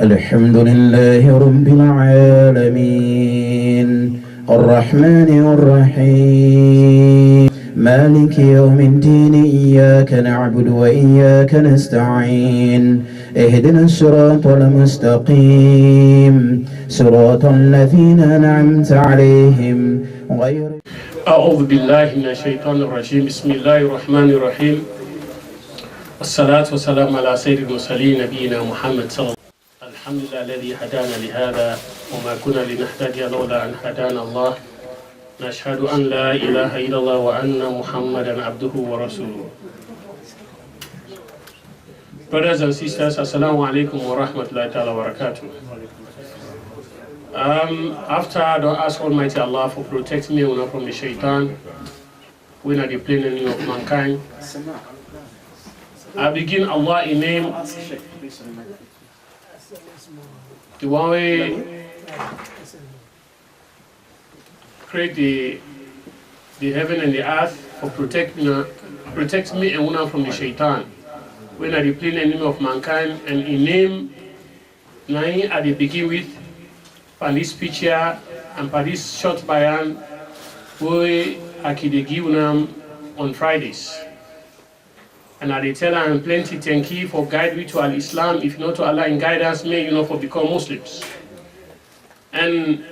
الحمد لله رب العالمين الرحمن الرحيم مالك يوم الدين إياك نعبد وإياك نستعين اهدنا الصراط المستقيم صراط الذين أنعمت عليهم غير. أعوذ بالله من الشيطان الرجيم. بسم الله الرحمن الرحيم. والصلاة والسلام على سيد المرسلين نبينا محمد صلى الله عليه وسلم. الحمد لله الذي هدانا لهذا وما كنا لنهتدي لولا أن هدانا الله. نشهد أن لا إله إلا الله وأن محمدا عبده ورسوله. Brothers and sisters, Assalamu alaikum wa rahmatullahi wa barakatuh. After I don't ask Almighty Allah for protecting me from the shaitan, when I plain enemy of mankind, I begin Allah in name, the one way create the heaven and the earth for protect me and one from the shaitan. When I plain enemy of mankind, and in name, I at the begin with. For this picture and for this short Bayaan, we are give on Fridays. And I tell them plenty thank you for guide me to Al-Islam. If not to Allah in guidance, may for become Muslims. And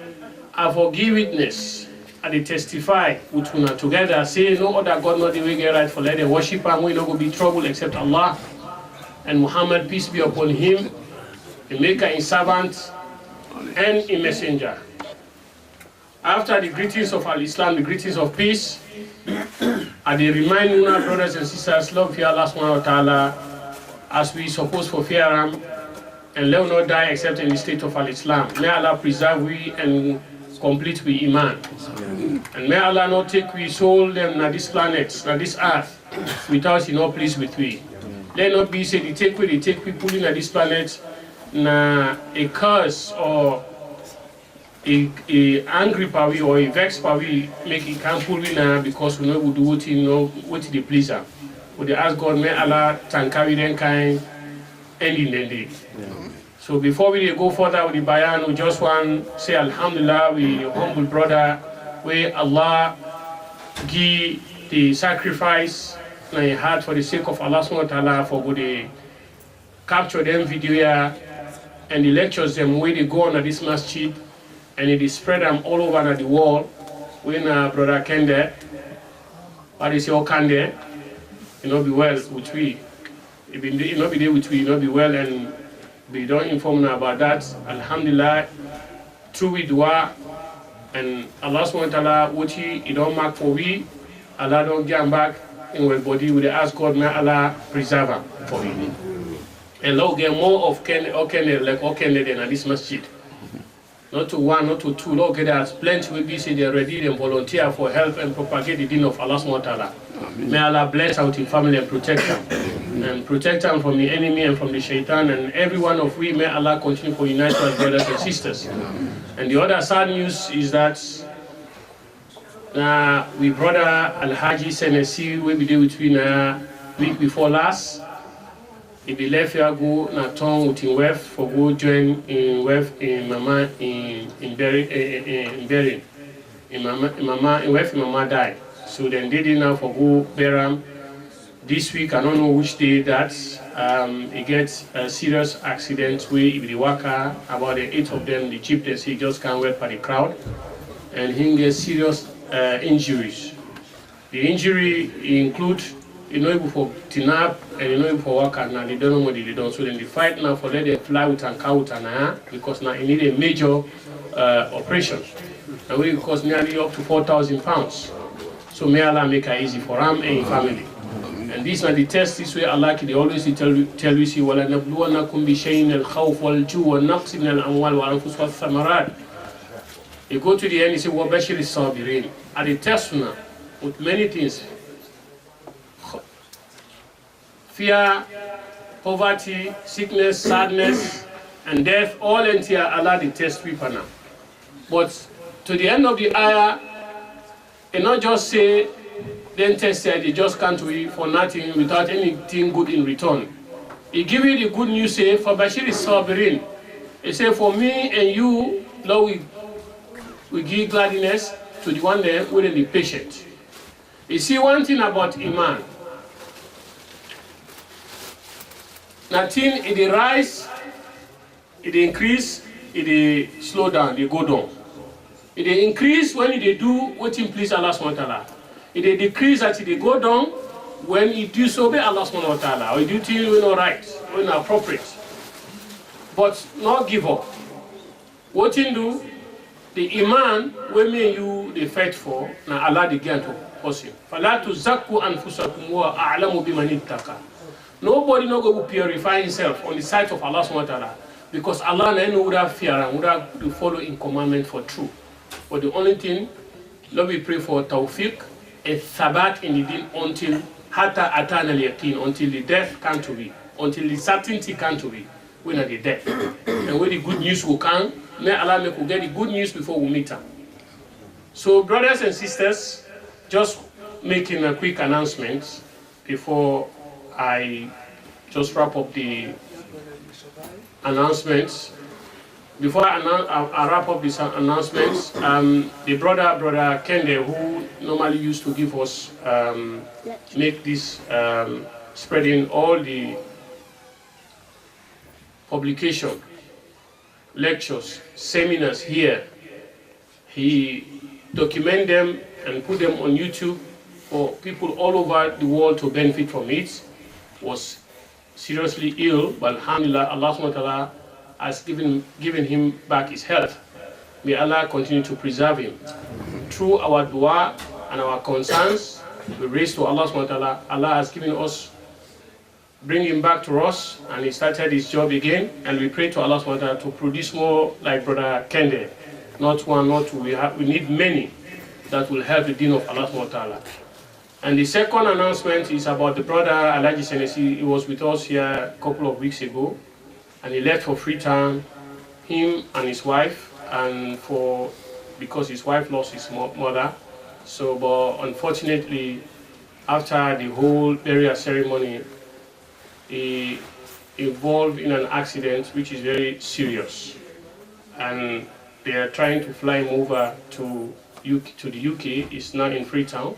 I forgive witness and they testify with una together, say no other God not the way get right for let them worship and we not go be trouble except Allah. And Muhammad, peace be upon him, the maker and servant and a messenger. After the greetings of Al-Islam, the greetings of peace, and they remind you now, brothers and sisters, love fear Allah subhanahu wa ta'ala as we supposed for fear Him, and let not die except in the state of Al-Islam. May Allah preserve we and complete we Iman. And may Allah not take we soul them na this planet, na this earth, without He not pleased with we. Let not be say they take people in this planet na a curse or a angry power or a vexed power make it can't pull in now because we know we do what he know what they please her. But they ask God may Allah carry them kind ending the day. So before we go further with the Bayaan, we just want to say Alhamdulillah, we humble brother where Allah give the sacrifice in a heart for the sake of Allah subhanahu wa ta'ala for good capture them video here and the lectures them where they go on this MASJID and it is spread them all over the world. When brother Kende, what is your Kende, be well with we. If you not be there with we, be well and we don't inform you about that. Alhamdulillah, through we dua and Allah subhanahu wa ta'ala what he don't mark for we, Allah don't get back in our body. We ask God may Allah preserve him for him. And Lord get more of Kende than this MASJID. Not to one, not to two. Lord get us plenty will be say they're ready and volunteer for help and propagate the deen of Allah subhanahu wa ta'ala. May Allah bless out his family and protect them. And protect them from the enemy and from the shaitan and every one of we may Allah continue to unite our brothers and sisters. And the other sad news is that we brother Al-Haji Senesi will be there between week before last. If he left here go na town with him wife for go join in wife in mama in burying in mama died. So then they did now for go bury this week. I don't know which day that he gets a serious accident where if the worker about the 8 of them the chieftains he just can't wait for the crowd and he gets serious injuries. The injury include for tinap and for work and now they don't know what they done. So then they fight now for let them fly with and cow and because now it need a major operation. And we cost nearly up to 4,000 pounds. So may Allah make it easy for him and his family. And these are the tests this way Allah they always tell you see wala nabluwannakum bi shay'in al-khawf wal-ju' wal-naqs min al-amwal wal-anfus wath-thamarat. You go to the end, you say wa bashir as-sabirin. At the test now with many things. Fear, poverty, sickness, sadness, and death, all into Allah the test people now. But to the end of the ayah, and not just say, then tested, they just can't wait for nothing without anything good in return. He give you the good news, say, for Bashir is Sabirin. He said, for me and you, Lord, we give gladness to the one that will be patient. You see, one thing about Iman, nothing, it rise, it increase, it slow down, it go down. It increase when it do what it please Allah subhanahu wa ta'ala. It decrease that it go down when it disobey Allah subhanahu wa ta'ala, or it do things when not right, when not appropriate. But not give up. What you do, the Iman, when me and you they fight for, now Allah the gain to person. فَلَا تُزَكُّوا أَنفُسَكُمْ وَأَعْلَمُ بِمَنِ اتَّقَى. Nobody no go purify himself on the side of Allah subhanahu wa ta'ala, because Allah no would have fear and would have to follow in commandment for truth. But the only thing, Lord, we pray for tawfiq, a thabat in the deen until hata atana al-yaqeen, until the death come to be, until the certainty come to be, when are the death. And when the good news will come, may Allah make we get the good news before we meet her. So, brothers and sisters, just making a quick announcement before I just wrap up the announcements. Before I wrap up these announcements, the brother Kende, who normally used to give us, make this spreading all the publication, lectures, seminars here, he document them and put them on YouTube for people all over the world to benefit from it. Was seriously ill, but alhamdulillah, Allah subhanahu wa ta'ala has given him back his health. May Allah continue to preserve him. Through our dua and our concerns, we raise to Allah subhanahu wa ta'ala. Allah has given us, bring him back to us, and he started his job again. And we pray to Allah subhanahu wa ta'ala to produce more like Brother Kende. Not one, not two. We need many that will help the deen of Allah subhanahu wa ta'ala. And the second announcement is about the brother Alaji Senesi. He was with us here a couple of weeks ago. And he left for Freetown, him and his wife, and because his wife lost his mother. So, but unfortunately, after the whole burial ceremony, he involved in an accident which is very serious. And they are trying to fly him over to the UK. He's now in Freetown.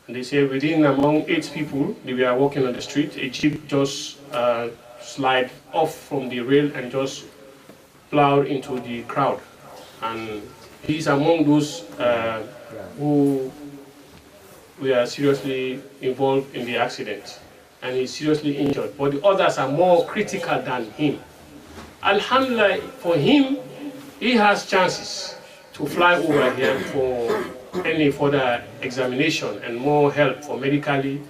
And they say among 8 people, they were walking on the street, a jeep just slide off from the rail and just plowed into the crowd. And he's among those who were seriously involved in the accident. And he's seriously injured. But the others are more critical than him. Alhamdulillah, for him, he has chances to fly over here for any further examination and more help for medically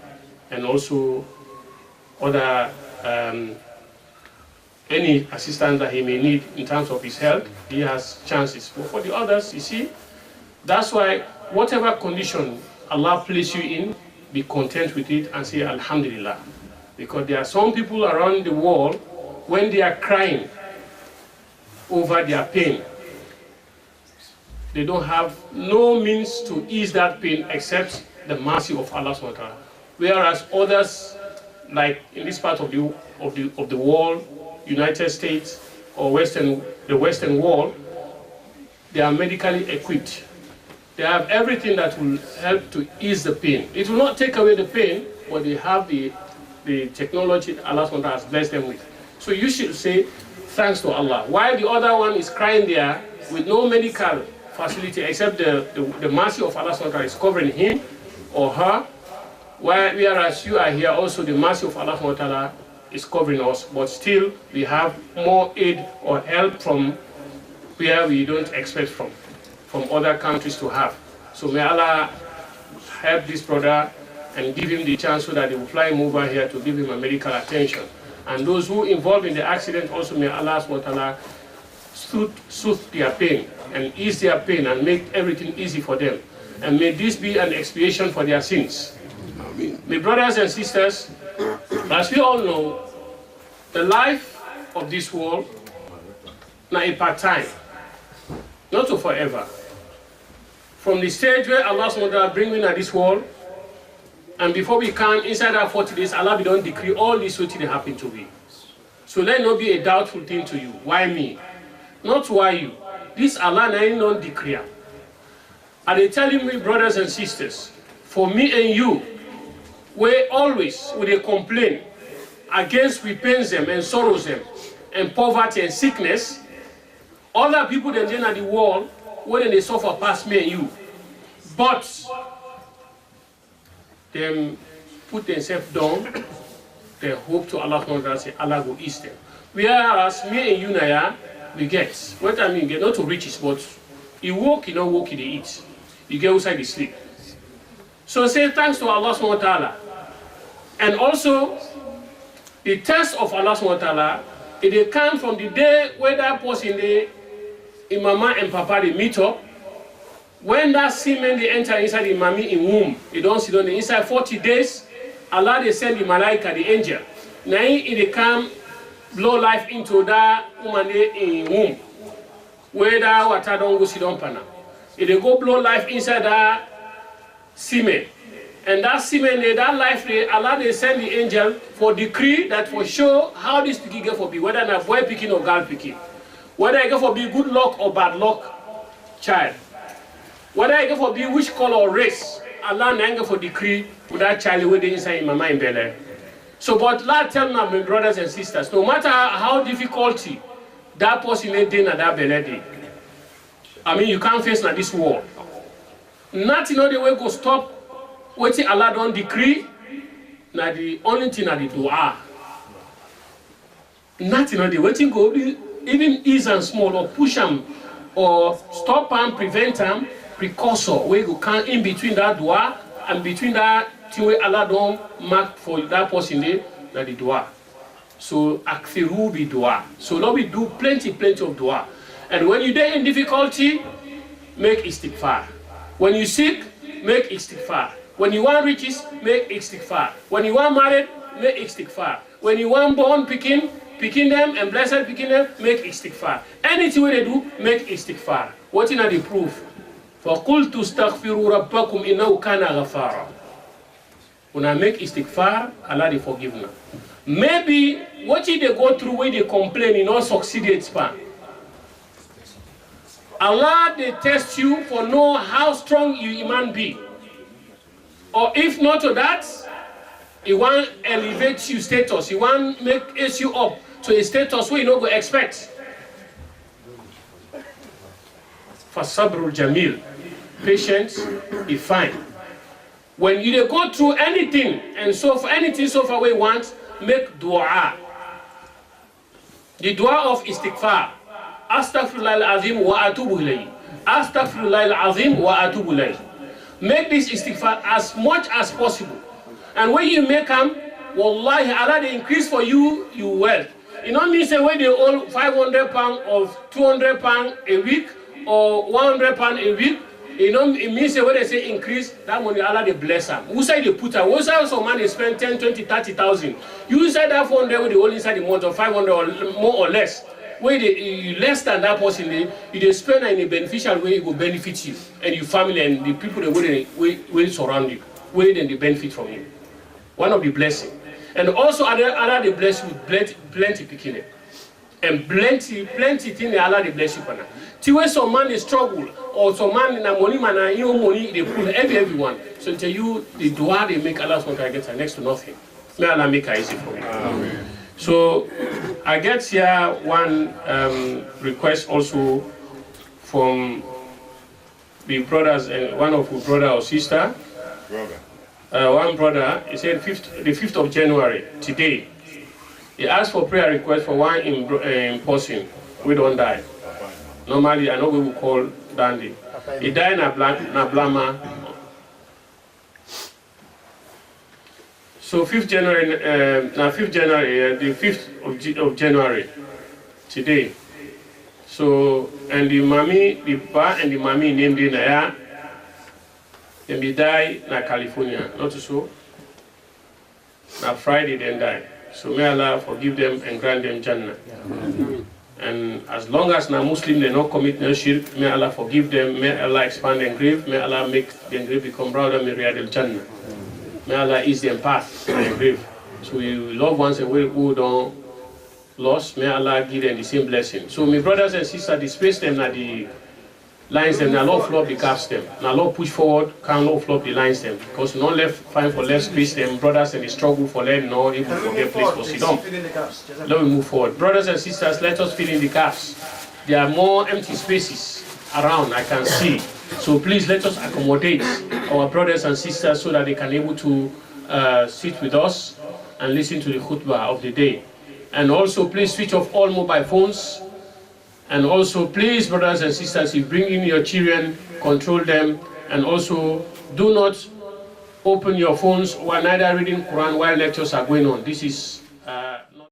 and also other any assistance that he may need in terms of his health. He has chances. But for the others, you see, that's why whatever condition Allah places you in, be content with it and say Alhamdulillah. Because there are some people around the world, when they are crying over their pain, they don't have no means to ease that pain except the mercy of Allah subhanahu wa ta'ala. Whereas others, like in this part of the world, United States or the Western world, they are medically equipped. They have everything that will help to ease the pain. It will not take away the pain, but they have the technology that Allah subhanahu wa ta'ala has blessed them with. So you should say thanks to Allah. While the other one is crying there with no medical facility except the mercy of Allah subhanahu wa ta'ala is covering him or her, whereas you are here also the mercy of Allah subhanahu wa ta'ala is covering us, but still we have more aid or help from where we don't expect from other countries to have. So may Allah help this brother and give him the chance so that they will fly him over here to give him a medical attention. And those who involved in the accident also may Allah subhanahu wa ta'ala soothe their pain and ease their pain and make everything easy for them. And may this be an expiation for their sins. Amen. My brothers and sisters, as we all know, the life of this world, not a part-time, not to forever. From the stage where Allah subhanahu wa ta'ala bring in at this world, and before we come inside our 40 days, Allah don't decree all this what they happen to be. So let not be a doubtful thing to you. Why me? Not why you. This Allah ain't not decree. Are they telling me, brothers and sisters, for me and you, we always with a complaint against we pains them and sorrows them and poverty and sickness, other people that in the world, when they suffer past me and you. But them put themselves down, they hope to Allah and say Allah will ease them. Whereas me and you Naya, we get. What I mean, get not to riches, but you walk, you don't walk, you eat. You get outside, you sleep. So say thanks to Allah subhanahu wa ta'ala. And also, the test of Allah subhanahu wa ta'ala, it come from the day where that person, in mama and papa, they meet up. When that semen, they enter inside the mommy in womb, they don't sit on the inside 40 days, Allah, they send the malaika, the angel. Now, it come, blow life into that woman in womb. Where that water don't go sit on pana. It go blow life inside that semen. And that semen, that life, Allah, they send the angel for decree that for sure how this picking get for be, whether a boy picking or girl picking. Whether I get for be good luck or bad luck child. Whether I get for be which color or race, Allah get for decree with that child with the inside in mama in belly. So, but Allah tell me, my brothers and sisters, no matter how difficulty that person is in that belly, I mean, you can't face now this world. Nothing other way go stop what Allah don't decree. Now the only thing that the dua. Nothing other waiting go even ease and small or push them or stop them, prevent them, precursor where you can in between that dua and between that thing where Allah don't mark for that person there, that the dua. So akthiru bi dua. So now we do plenty of dua. And when you're there in difficulty, make istighfar. When you sick, make istighfar. When you want riches, make istighfar. When you want married, make istighfar. When you want born picking them and blessed picking them, make istighfar. Anything they do, make istighfar. What is the proof? فَقُلْتُ اسْتَغْفِرُوا رَبَّكُمْ إِنَّهُ كَانَ غَفَارًا. When I make istighfar, Allah they forgive me. Maybe what they go through when they complain, you not succeed span. Allah they test you for know how strong you iman be. Or if not to that, He want elevate you status. He want make you up to a status where you don't go expect. For sabrul jamil, patience is fine. When you go through anything and so for anything so far we want, make dua. The dua of istighfar. Astaghfirullah al-azim wa atubu ilayhi. Astaghfirullah al-azim wa atubu ilayhi. Make this istighfar as much as possible. And when you make them, wallahi, Allah they increase for you wealth. You know me say when they owe £500 or £200 a week or £100 a week, you know it means when they say increase, that money Allah they bless them. Who say they put her? Who say some man they spend 10, 20, 30,000? You say that 400 when they all inside the month or 500 or more or less. Where you less than that person, you spend in a beneficial way, it will benefit you and your family and the people that will surround you, where then they benefit from you. One of the blessings. And also Allah they bless you with plenty picking it. And plenty things Allah they bless you for now. Till when some man they struggle or some man na money money they pull everyone. So until you the dua they make Allah SWT get next to nothing. May Allah make it easy for you. Amen. So I get here one request also from the brothers, one of our brother or sister. One brother, he said the 5th of January, today, he asked for prayer request for one in person. We don't die. Normally, I know we will call Dandy. He died in Blama. So 5th January, the 5th of January, today. So, and the mommy, the pa and the mommy named in Naya, then they die in California, not so. Now Friday then die. So may Allah forgive them and grant them Jannah. And as long as now Muslim they not commit no shirk, may Allah forgive them, may Allah expand their grave, may Allah make their grave become broader, may Riyadh Jannah. May Allah ease their path to their grave. So we love ones and we who don't lost. May Allah give them the same blessing. So my brothers and sisters, the space them at the lines them, now Lord flop the gaps them. Now Lord push forward, can Lord flop the lines them. Because no left fine for left space them, brothers and they struggle for learn, no able to get place for sit down. Let me move forward. Brothers and sisters, let us fill in the gaps. There are more empty spaces around, I can see. So please let us accommodate our brothers and sisters so that they can able to sit with us and listen to the khutbah of the day. And also please switch off all mobile phones. And also please, brothers and sisters, if you bring in your children, control them. And also do not open your phones while neither reading Quran while lectures are going on. This is